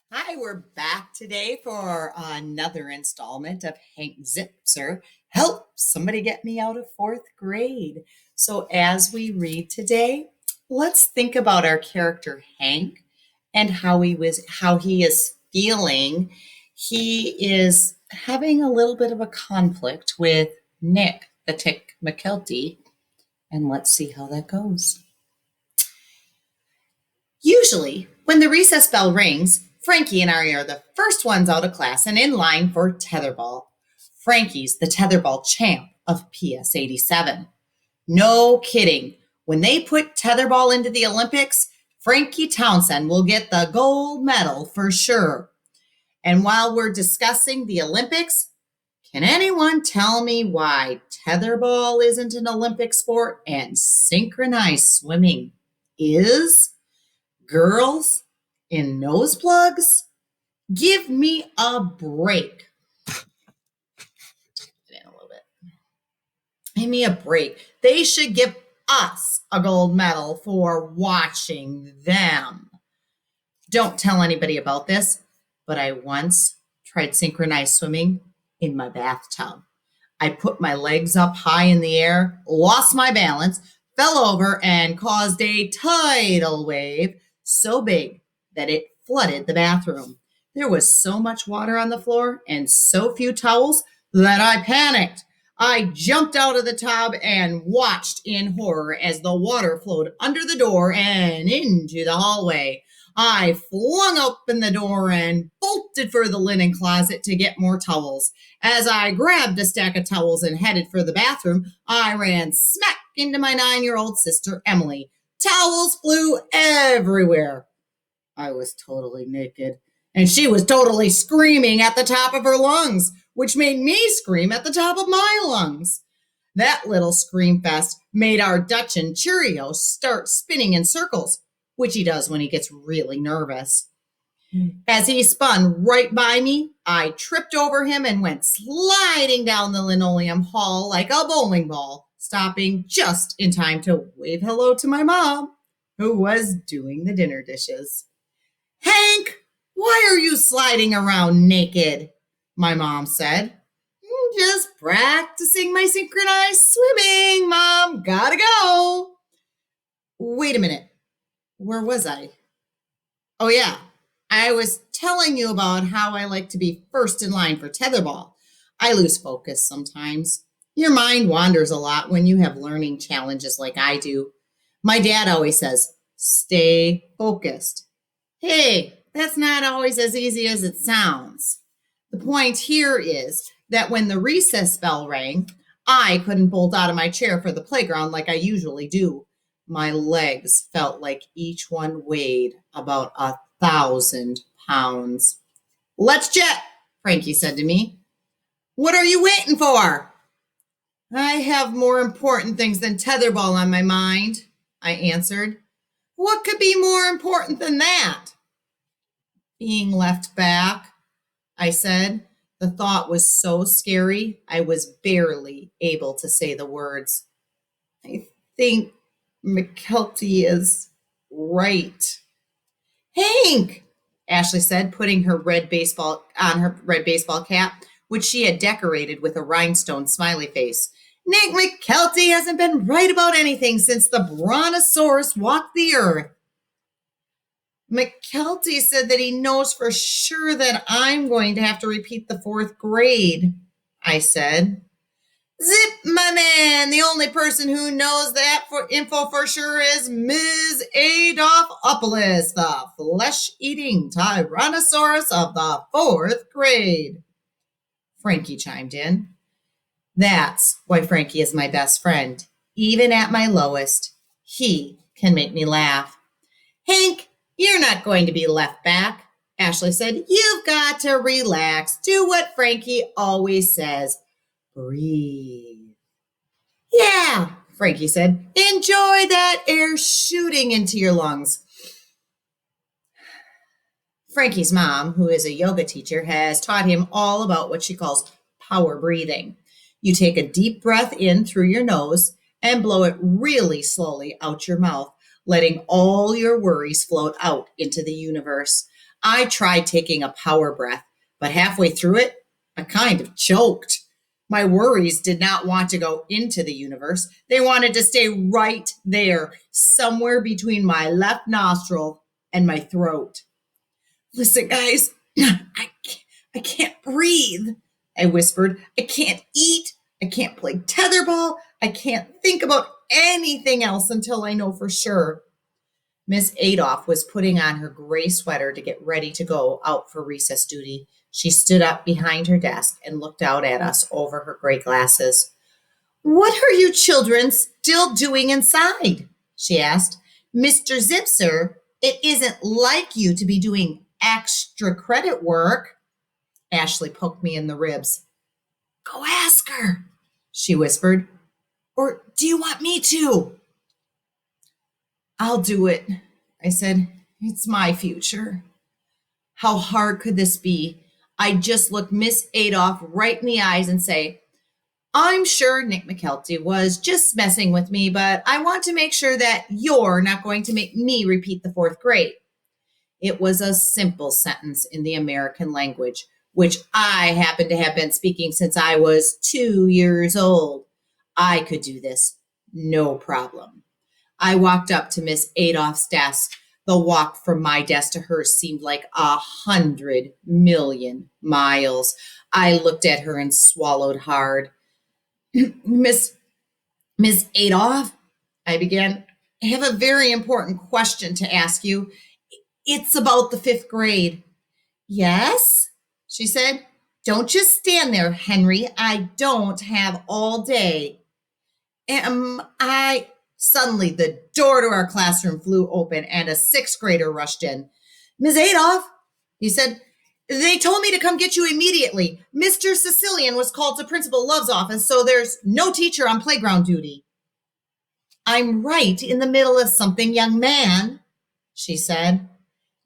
Hi, we're back today for another installment of Hank Zipzer. Help somebody get me out of fourth grade. So, as we read today, let's think about our character Hank and how he is feeling. He is having a little bit of a conflict with Nick, the Tick McKelty, and let's see how that goes. Usually, when the recess bell rings, Frankie and I are the first ones out of class and in line for Tetherball. Frankie's the Tetherball champ of PS 87. No kidding. When they put Tetherball into the Olympics, Frankie Townsend will get the gold medal for sure. And while we're discussing the Olympics, can anyone tell me why Tetherball isn't an Olympic sport and synchronized swimming is? Girls in nose plugs? Give me a break. Give me a break. They should give us a gold medal for watching them. Don't tell anybody about this, but I once tried synchronized swimming in my bathtub. I put my legs up high in the air, lost my balance, fell over, and caused a tidal wave so big that it flooded the bathroom. There was so much water on the floor and so few towels that I panicked. I jumped out of the tub and watched in horror as the water flowed under the door and into the hallway. I flung open the door and bolted for the linen closet to get more towels. As I grabbed a stack of towels and headed for the bathroom, I ran smack into my 9-year-old sister, Emily. Towels flew everywhere. I was totally naked, and she was totally screaming at the top of her lungs, which made me scream at the top of my lungs. That little scream fest made our Dutch and Cheerio start spinning in circles, which he does when he gets really nervous. As he spun right by me, I tripped over him and went sliding down the linoleum hall like a bowling ball, stopping just in time to wave hello to my mom, who was doing the dinner dishes. Hank, why are you sliding around naked? My mom said. Just practicing my synchronized swimming, Mom. Gotta go. Wait a minute. Where was I? Oh, yeah. I was telling you about how I like to be first in line for tetherball. I lose focus sometimes. Your mind wanders a lot when you have learning challenges like I do. My dad always says, stay focused. Hey, that's not always as easy as it sounds. The point here is that when the recess bell rang, I couldn't bolt out of my chair for the playground like I usually do. My legs felt like each one weighed about 1,000 pounds. Let's jet, Frankie said to me. What are you waiting for? I have more important things than tetherball on my mind, I answered. What could be more important than that? Being left back, I said. The thought was so scary, I was barely able to say the words. I think McKelty is right. Hank, Ashley said, putting her red baseball cap, which she had decorated with a rhinestone smiley face. Nick McKelty hasn't been right about anything since the brontosaurus walked the earth. McKelty said that he knows for sure that I'm going to have to repeat the fourth grade, I said. Zip, my man, the only person who knows that info for sure is Ms. Adolphopoulos, the flesh-eating Tyrannosaurus of the fourth grade. Frankie chimed in. That's why Frankie is my best friend. Even at my lowest, he can make me laugh. Hank, you're not going to be left back, Ashley said. You've got to relax. Do what Frankie always says. Breathe. Yeah, Frankie said. Enjoy that air shooting into your lungs. Frankie's mom, who is a yoga teacher, has taught him all about what she calls power breathing. You take a deep breath in through your nose and blow it really slowly out your mouth, letting all your worries float out into the universe. I tried taking a power breath, but halfway through it, I kind of choked. My worries did not want to go into the universe. They wanted to stay right there, somewhere between my left nostril and my throat. Listen, guys, I can't breathe, I whispered. I can't eat. I can't play tetherball. I can't think about anything else until I know for sure. Miss Adolph was putting on her gray sweater to get ready to go out for recess duty. She stood up behind her desk and looked out at us over her gray glasses. What are you children still doing inside? She asked. Mr. Zipzer, it isn't like you to be doing extra credit work. Ashley poked me in the ribs. Go ask her, she whispered. Or do you want me to? I'll do it, I said. It's my future. How hard could this be? I'd just look Miss Adolph right in the eyes and say, I'm sure Nick McKelty was just messing with me, but I want to make sure that you're not going to make me repeat the fourth grade. It was a simple sentence in the American language, which I happen to have been speaking since I was 2 years old. I could do this, no problem. I walked up to Miss Adolph's desk. The walk from my desk to hers seemed like 100 million miles. I looked at her and swallowed hard. Miss Adolph, I began, I have a very important question to ask you. It's about the fifth grade. Yes, she said. Don't just stand there, Henry. I don't have all day. Suddenly, the door to our classroom flew open and a sixth grader rushed in. Ms. Adolph, he said, they told me to come get you immediately. Mr. Sicilian was called to Principal Love's office, so there's no teacher on playground duty. I'm right in the middle of something, young man, she said.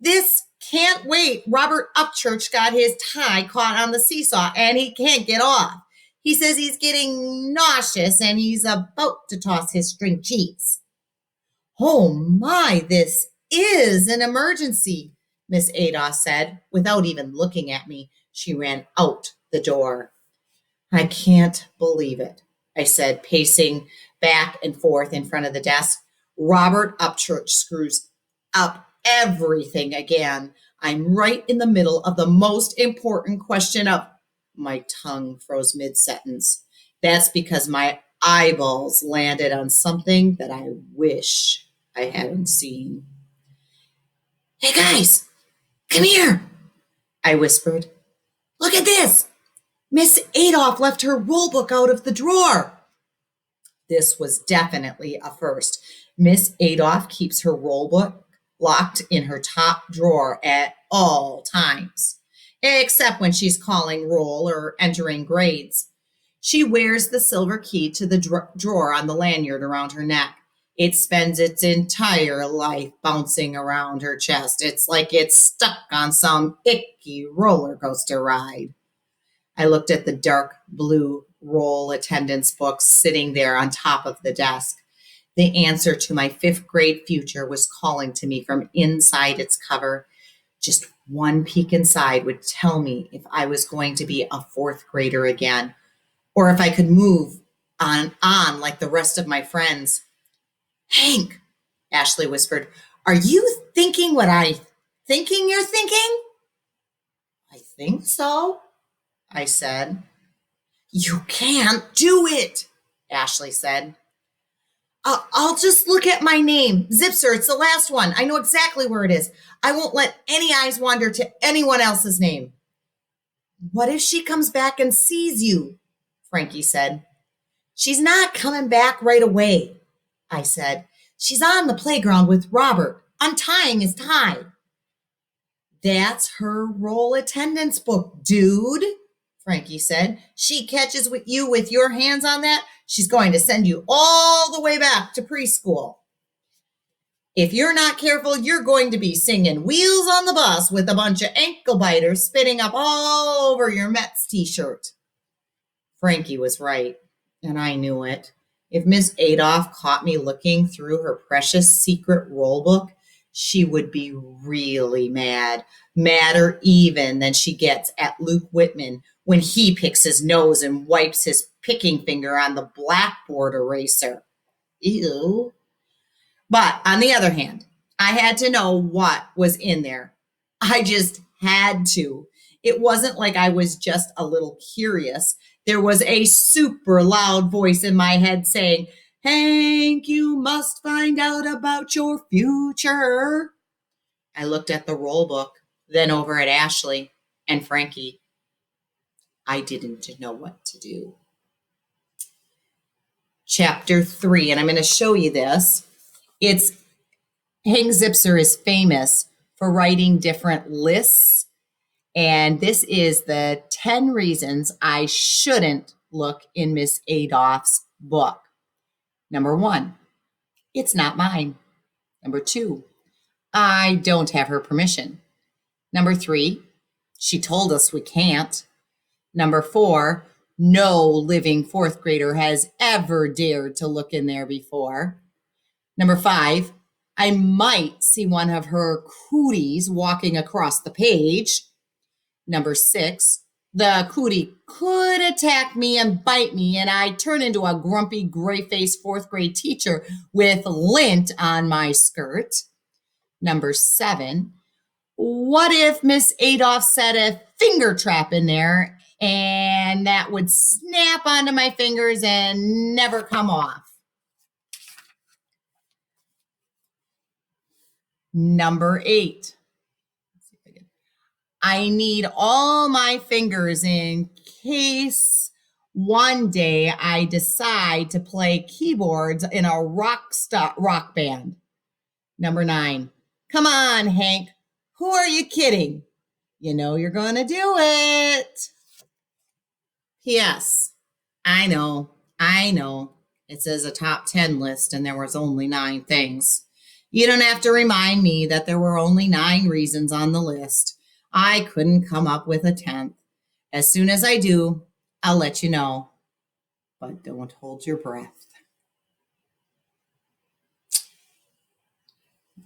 This can't wait. Robert Upchurch got his tie caught on the seesaw and he can't get off. He says he's getting nauseous and he's about to toss his string cheese. Oh my, this is an emergency, Miss Adolph said. Without even looking at me, she ran out the door. I can't believe it, I said, pacing back and forth in front of the desk. Robert Upchurch screws up everything again. I'm right in the middle of the most important question of... My tongue froze mid-sentence. That's because my eyeballs landed on something that I wish I hadn't seen. Hey guys, come here, I whispered. Look at this. Miss Adolph left her roll book out of the drawer. This was definitely a first. Miss Adolph keeps her roll book locked in her top drawer at all times, except when she's calling roll or entering grades. She wears the silver key to the drawer on the lanyard around her neck. It spends its entire life bouncing around her chest. It's like it's stuck on some icky roller coaster ride. I looked at the dark blue roll attendance book sitting there on top of the desk. The answer to my fifth grade future was calling to me from inside its cover. Just one peek inside would tell me if I was going to be a fourth grader again, or if I could move on like the rest of my friends. Hank, Ashley whispered, are you thinking what I'm thinking you're thinking? I think so, I said. You can't do it, Ashley said. I'll just look at my name. Zipzer, it's the last one. I know exactly where it is. I won't let any eyes wander to anyone else's name. What if she comes back and sees you? Frankie said. She's not coming back right away, I said. She's on the playground with Robert, untying his tie. That's her roll attendance book, dude, Frankie said. She catches you with your hands on that, she's going to send you all the way back to preschool. If you're not careful, you're going to be singing Wheels on the Bus with a bunch of ankle biters spitting up all over your Mets t-shirt. Frankie was right, and I knew it. If Miss Adolph caught me looking through her precious secret roll book, she would be really mad, madder even than she gets at Luke Whitman when he picks his nose and wipes his picking finger on the blackboard eraser. Ew. But on the other hand, I had to know what was in there. I just had to. It wasn't like I was just a little curious. There was a super loud voice in my head saying, Hank, you must find out about your future. I looked at the roll book, then over at Ashley and Frankie. I didn't know what to do. Chapter 3, and I'm going to show you this. It's Hank Zipzer is famous for writing different lists, and this is the 10 reasons I shouldn't look in Miss Adolph's book. Number 1, it's not mine. Number 2, I don't have her permission. Number 3, she told us we can't. Number 4, no living fourth grader has ever dared to look in there before. Number 5, I might see one of her cooties walking across the page. Number 6, the cootie could attack me and bite me, and I'd turn into a grumpy, gray-faced fourth grade teacher with lint on my skirt. Number 7, what if Miss Adolph set a finger trap in there and that would snap onto my fingers and never come off? Number 8, I need all my fingers in case one day I decide to play keyboards in a rock band. Number 9, come on, Hank, who are you kidding? You know you're going to do it. P.S. I know. It says a top 10 list and there was only 9 things. You don't have to remind me that there were only 9 reasons on the list. I couldn't come up with a 10th. As soon as I do, I'll let you know. But don't hold your breath.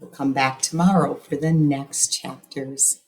We'll come back tomorrow for the next chapters.